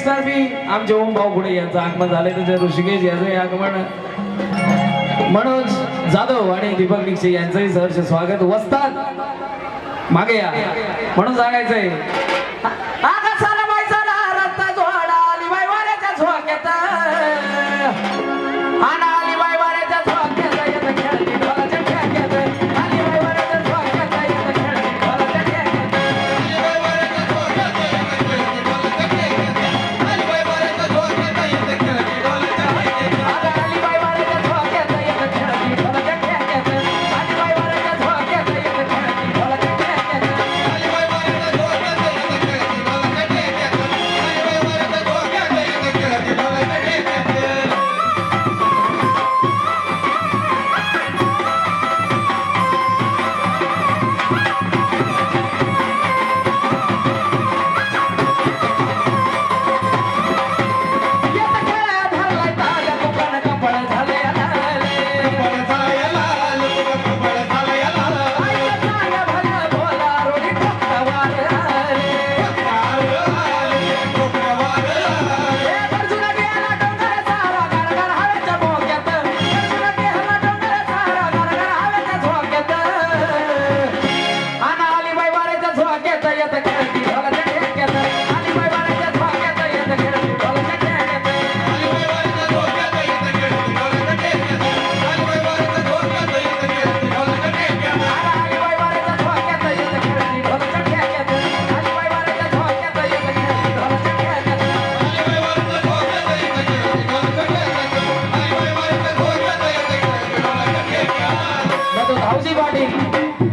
दिसणार बी आमचे ओम भाऊ पुढे यांचं आगमन झालंय त्याच्या ऋषिकेश याचं आगमन मनोज जाधव आणि दीपक निक्षे यांचंही सहर्ष स्वागत वस्ताद मागे या म्हणून सांगायचंय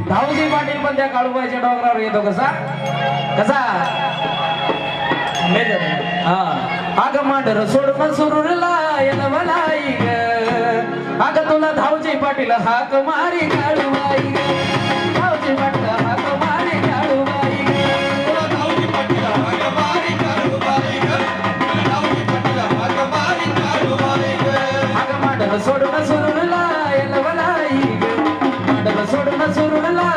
धावजी पाटील पण त्या काळूबाईच्या डोंगरावर येतो कसा कसा आग मांडर सोडून सुरूरला मलाई ग आग तुला धावजी पाटील हाक मारी काळूबाई धावजी पाटील हाक मारी काळूबाई तुला धावजी पाटील हाक मारी काळूबाई धावजी पाटील हाक मारी काळूबाई आग मांडर सोडून सुरूरला मलाई ग मांडर सोडून सुरूरला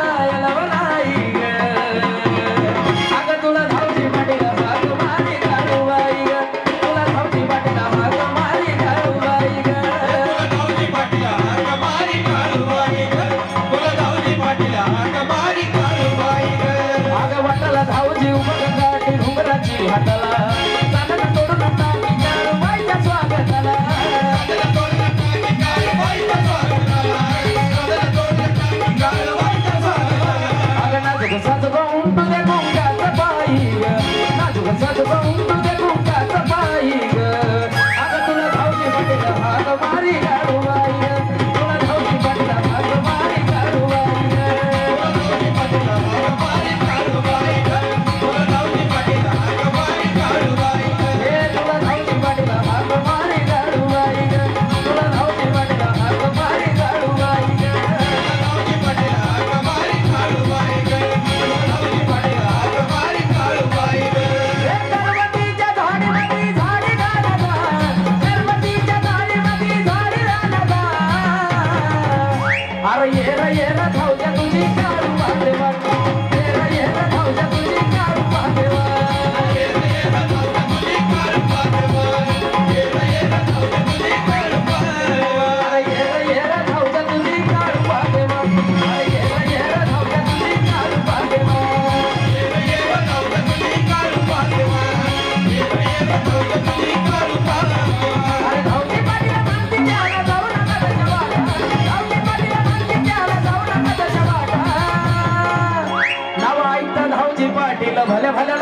भले भले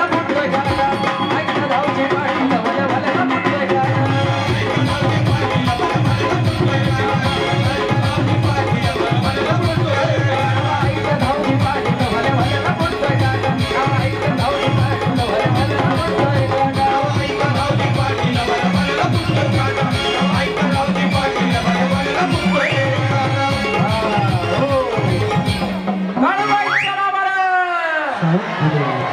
Hallelujah.